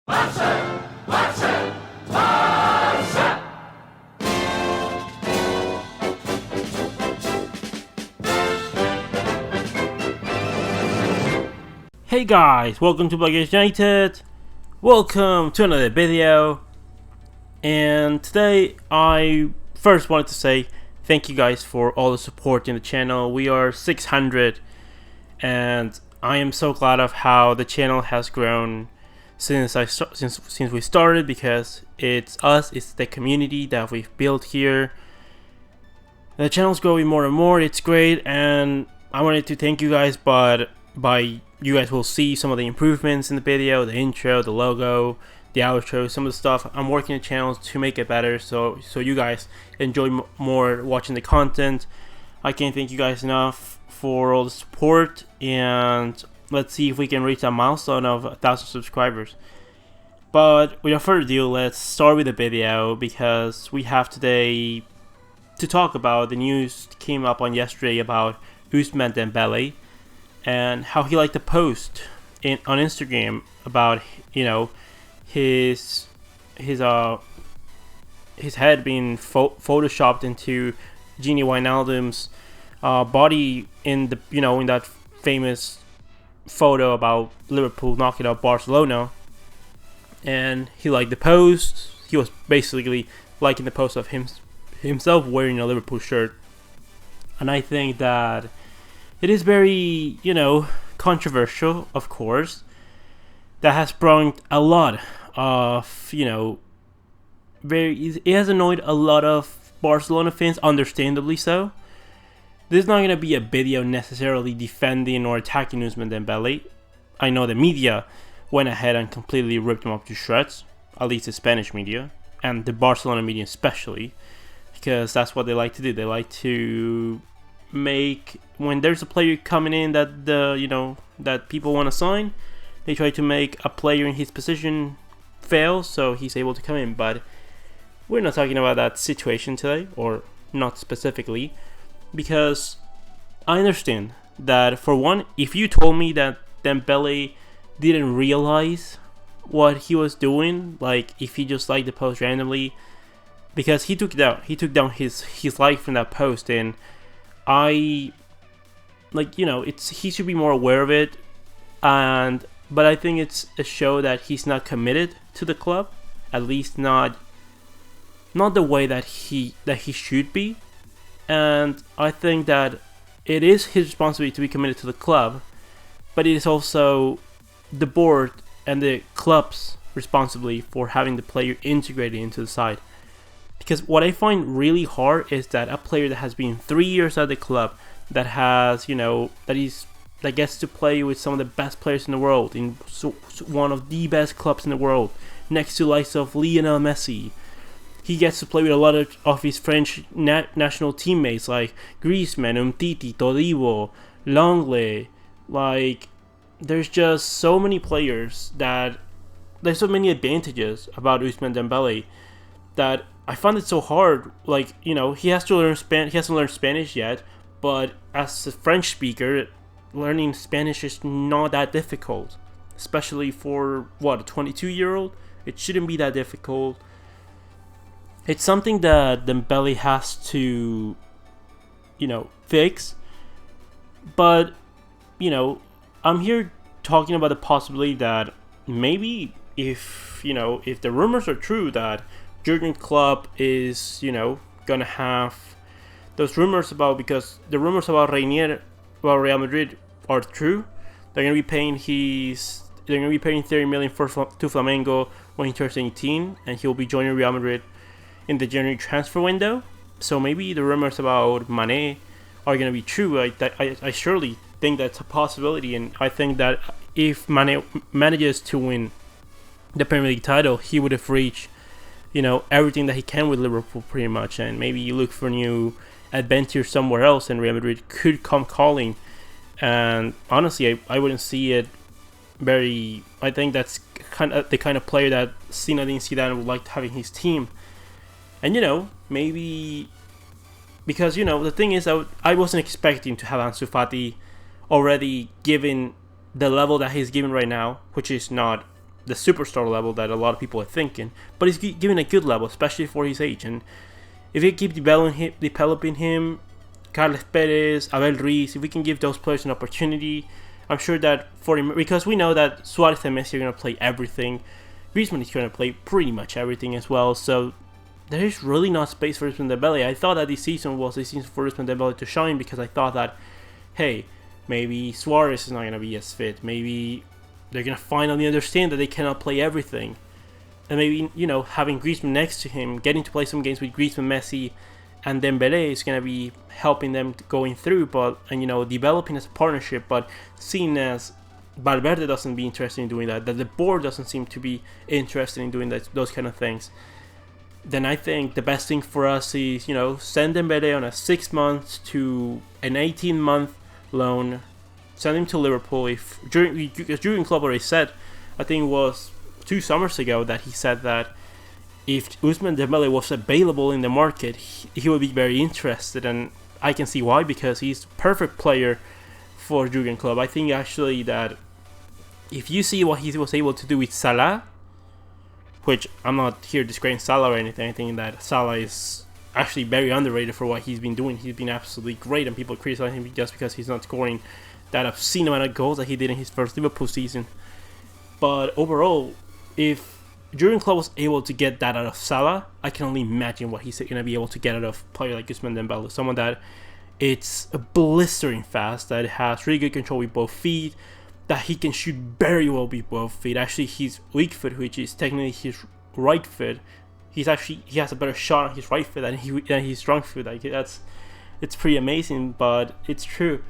Hey guys, welcome to Blackers United. Welcome to another video. And today I first wanted to say thank you guys for all the support in the channel. We are 600 and I am so glad of how the channel has grown since we started, because it's us, it's the community that we've built here. The channel's growing more and more. It's great, and I wanted to thank you guys, but you guys will see some of the improvements in the video, the intro, the logo, the outro, some of the stuff. I'm working the channel to make it better, so you guys enjoy more watching the content. I can't thank you guys enough for all the support, and let's see if we can reach a milestone of 1,000 subscribers. But without further ado, let's start with the video, because we have today to talk about the news that came up on yesterday about Ousmane Dembele and how he liked to post on Instagram about, you know, his head being photoshopped into Gini Wijnaldum's body in the, you know, in that famous photo about Liverpool knocking out Barcelona. And he liked the post. He was basically liking the post of himself wearing a Liverpool shirt. And I think that it is very, you know, controversial, of course. That has brought a lot of, you know, it has annoyed a lot of Barcelona fans, understandably so. This is not going to be a video necessarily defending or attacking Ousmane Dembele. I know the media went ahead and completely ripped him up to shreds, at least the Spanish media, and the Barcelona media especially, because that's what they like to do. They like to make, when there's a player coming in that that people want to sign, they try to make a player in his position fail so he's able to come in. But we're not talking about that situation today, or not specifically, because I understand that, for one, if you told me that Dembele didn't realize what he was doing, like if he just liked the post randomly, because he took down his like from that post, and I, like, you know, he should be more aware of it. But I think it's a show that he's not committed to the club, at least not the way that he should be. And I think that it is his responsibility to be committed to the club, but it is also the board and the club's responsibility for having the player integrated into the side. Because what I find really hard is that a player that has been 3 years at the club, that has, you know, that gets to play with some of the best players in the world, in one of the best clubs in the world, next to the likes of Lionel Messi. He gets to play with a lot of his French national teammates like Griezmann, Umtiti, Todibo, Langley. Like, there's just so many players that there's so many advantages about Ousmane Dembele that I find it so hard. Like, you know, he has to learn He hasn't learned Spanish yet, but as a French speaker, learning Spanish is not that difficult, especially for what, a 22-year-old. It shouldn't be that difficult. It's something that Dembele has to, you know, fix. But, you know, I'm here talking about the possibility that maybe if the rumors are true that Jurgen Klopp is, you know, gonna have those rumors about, because the rumors about Reinier, about Real Madrid, are true. They're gonna be paying 30 million to Flamengo when he turns 18, and he'll be joining Real Madrid in the January transfer window. So maybe the rumors about Mane are gonna be true. I surely think that's a possibility, and I think that if Mane manages to win the Premier League title, he would have reached, you know, everything that he can with Liverpool pretty much, and maybe you look for new adventure somewhere else, and Real Madrid could come calling. And honestly, I wouldn't see it very. I think that's the kind of player that Zinedine Zidane would like to have in his team. And, you know, maybe because, you know, the thing is, I wasn't expecting to have Ansu Fati already given the level that he's given right now, which is not the superstar level that a lot of people are thinking, but he's given a good level, especially for his age. And if we keep developing him, Carles Perez, Abel Ruiz, if we can give those players an opportunity, I'm sure that for him, because we know that Suarez and Messi are going to play everything. Griezmann is going to play pretty much everything as well, so there is really not space for Ousmane Dembele. I thought that this season was a season for Ousmane Dembele to shine, because I thought that, hey, maybe Suarez is not going to be as fit. Maybe they're going to finally understand that they cannot play everything. And maybe, having Griezmann next to him, getting to play some games with Griezmann, Messi, and Dembele is going to be helping them going through, and developing as a partnership. But seeing as Valverde doesn't be interested in doing that the board doesn't seem to be interested in doing those kind of things, then I think the best thing for us is, send Dembele on a 6 month to an 18-month loan, send him to Liverpool. Because Jurgen Klopp already said, I think it was 2 summers ago, that he said that if Ousmane Dembele was available in the market, he would be very interested, and I can see why, because he's a perfect player for Jurgen Klopp. I think actually that if you see what he was able to do with Salah, which I'm not here discrediting Salah or anything, I think that Salah is actually very underrated for what he's been doing. He's been absolutely great, and people criticize him just because he's not scoring that obscene amount of goals that he did in his first Liverpool season. But overall, if Jurgen Klopp was able to get that out of Salah, I can only imagine what he's going to be able to get out of a player like Ousmane Dembele, someone that it's blistering fast, that has really good control with both feet, that he can shoot very well with both feet. Actually, his weak foot, which is technically his right foot, he has a better shot on his right foot than his strong foot. It's pretty amazing, but it's true.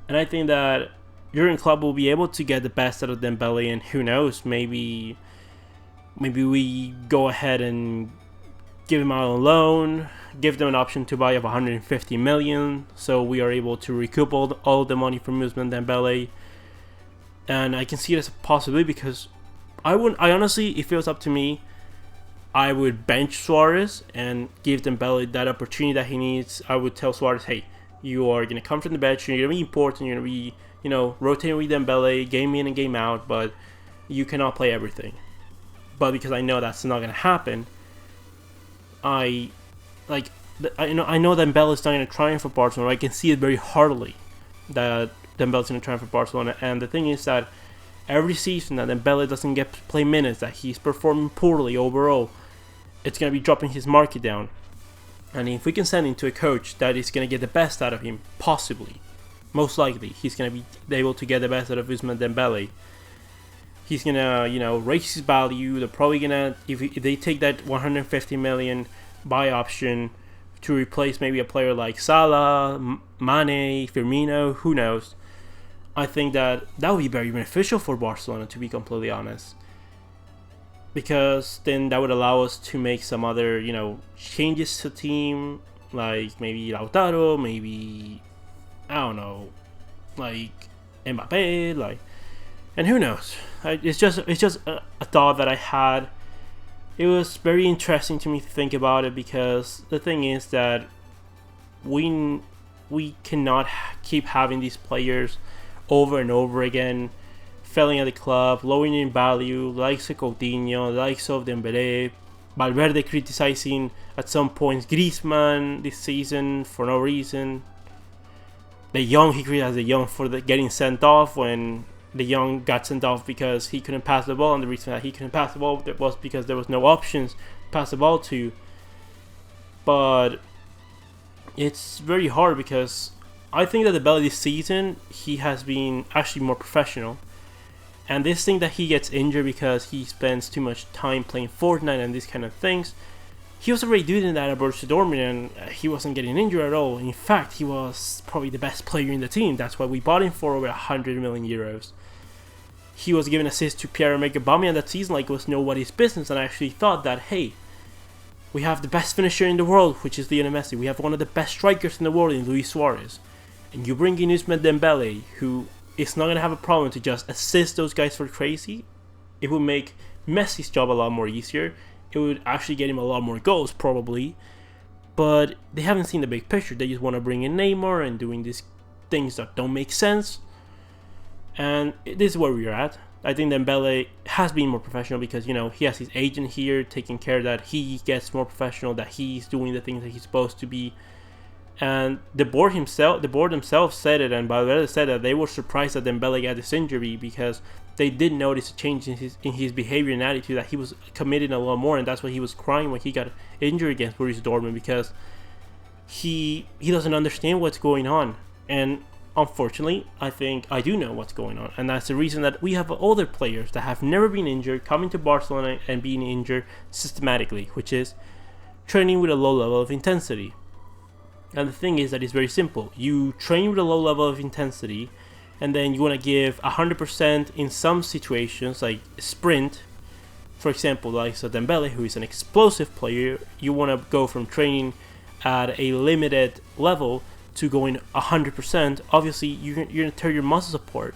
And I think that Jurgen Klopp will be able to get the best out of Dembele, and who knows, maybe we go ahead and give him out on loan, give them an option to buy of 150 million, so we are able to recoup all the money from Ousmane Dembele. And I can see it as a possibility, because I honestly, if it was up to me, I would bench Suarez and give Dembele that opportunity that he needs. I would tell Suarez, hey, you are going to come from the bench, you're going to be important, you're going to be, rotating with Dembele, game in and game out, but you cannot play everything. But because I know that's not going to happen, I know Dembele is not going to triumph for Barcelona. I can see it very heartily that Dembele is going to triumph for Barcelona. And the thing is that every season that Dembele doesn't get to play minutes, that he's performing poorly overall, it's going to be dropping his market down. And if we can send him to a coach that is going to get the best out of him, possibly, most likely, he's going to be able to get the best out of Ousmane Dembele. He's going to, raise his value. They're probably going to, if they take that 150 million buy option to replace maybe a player like Salah, Mane, Firmino, who knows. I think that would be very beneficial for Barcelona, to be completely honest. Because then that would allow us to make some other, changes to the team, like maybe Lautaro, maybe, I don't know, like Mbappe, and who knows? It's just a thought that I had. It was very interesting to me to think about it, because the thing is that we cannot keep having these players over and over again failing at the club, lowering in value, likes of Coutinho, likes of Dembele, Valverde criticizing at some points Griezmann this season for no reason. He criticized De Jong for getting sent off when De Jong got sent off because he couldn't pass the ball, and the reason that he couldn't pass the ball was because there was no options to pass the ball to. But it's very hard, because I think that the Dembele this season, he has been actually more professional. And this thing that he gets injured because he spends too much time playing Fortnite and these kind of things, he was already doing that at Borussia Dortmund, and he wasn't getting injured at all. In fact, he was probably the best player in the team. That's why we bought him for over 100 million euros. He was giving assists to Pierre-Emerick Aubameyang that season like it was nobody's business, and I actually thought that, hey, we have the best finisher in the world, which is Lionel Messi. We have one of the best strikers in the world in Luis Suarez. And you bring in Ousmane Dembele, who is not going to have a problem to just assist those guys for crazy. It would make Messi's job a lot more easier. It would actually get him a lot more goals, probably. But they haven't seen the big picture. They just want to bring in Neymar and doing these things that don't make sense. And this is where we're at. I think Dembele has been more professional because, he has his agent here taking care that he gets more professional, that he's doing the things that he's supposed to be. And the board themselves said it, and Valverde said that they were surprised that Dembele got this injury because they did notice a change in his behavior and attitude, that he was committing a lot more, and that's why he was crying when he got injured against Borussia Dortmund, because he doesn't understand what's going on. And unfortunately, I think I do know what's going on, and that's the reason that we have other players that have never been injured coming to Barcelona and being injured systematically, which is training with a low level of intensity. And the thing is that it's very simple. You train with a low level of intensity, and then you want to give 100% in some situations, like sprint. For example, like Dembele, who is an explosive player, you want to go from training at a limited level to going 100%. Obviously, you're going to tear your muscles apart.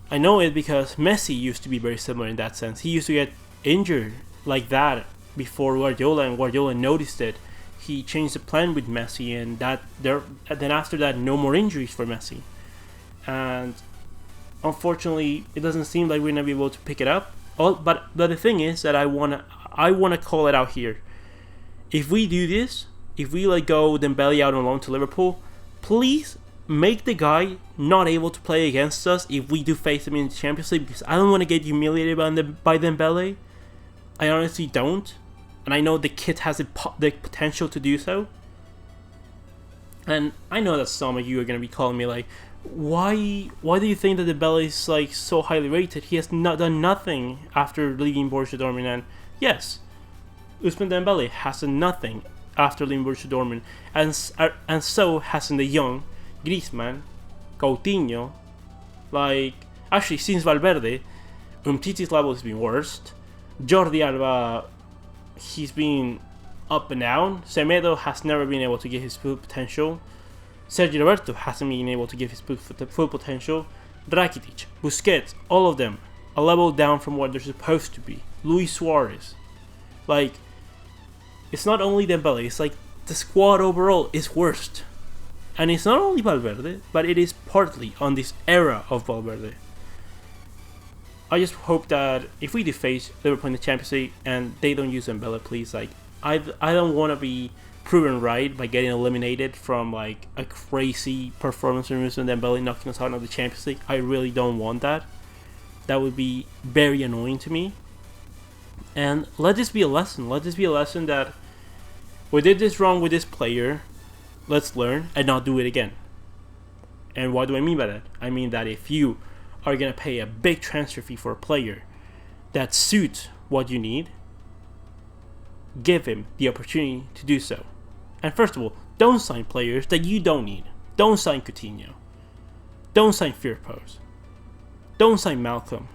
I know it because Messi used to be very similar in that sense. He used to get injured like that before Guardiola, and Guardiola noticed it. He changed the plan with Messi, and then after that, no more injuries for Messi. And unfortunately, it doesn't seem like we're gonna be able to pick it up. But the thing is that I wanna call it out here. If we do this, if we let go Dembele out on loan to Liverpool, please make the guy not able to play against us if we do face him in the Champions League, because I don't want to get humiliated by Dembele. I honestly don't. And I know the kid has the potential to do so. And I know that some of you are going to be calling me like, why do you think that Dembele is like so highly rated? He has not done nothing after leaving Borussia Dortmund. And yes, Ousmane Dembele has done nothing after leaving Borussia Dortmund. And so hasn't the young Griezmann, Coutinho. Like, actually, since Valverde, Umtiti's level has been worst. Jordi Alba, he's been up and down. Semedo has never been able to get his full potential. Sergio Roberto hasn't been able to give his full potential. Rakitic, Busquets, all of them a level down from what they're supposed to be. Luis Suarez. Like, it's not only Dembele, it's like the squad overall is worst. And it's not only Valverde, but it is partly on this era of Valverde. I just hope that if we do face Liverpool in the Champions League and they don't use Dembele, please, like, I don't want to be proven right by getting eliminated from like a crazy performance from Dembele knocking us out of the Champions League. I really don't want that. That would be very annoying to me. And let this be a lesson. Let this be a lesson that we did this wrong with this player. Let's learn and not do it again. And what do I mean by that? I mean that if you are going to pay a big transfer fee for a player that suits what you need, give him the opportunity to do so. And first of all, don't sign players that you don't need. Don't sign Coutinho. Don't sign Firpo. Don't sign Malcolm.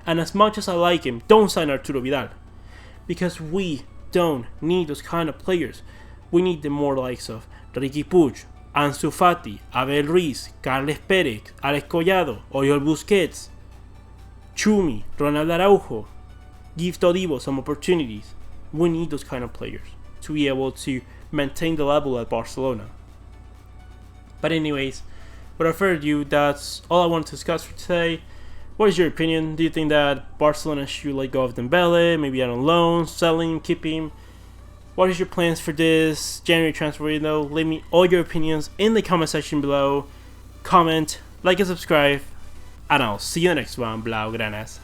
And as much as I like him, don't sign Arturo Vidal. Because we don't need those kind of players. We need the more likes of Ricky Puig, Ansu Fati, Abel Ruiz, Carles Pérez, Alex Collado, Oriol Busquets, Chumi, Ronald Araujo. Give Todibo some opportunities. We need those kind of players to be able to maintain the level at Barcelona. But anyways, without further ado, that's all I wanted to discuss for today. What is your opinion? Do you think that Barcelona should let go of Dembele, maybe out on loan, sell him, keep him? What is your plans for this January transfer window? Leave me all your opinions in the comment section below. Comment, like and subscribe, and I'll see you in the next one, Blaugranas.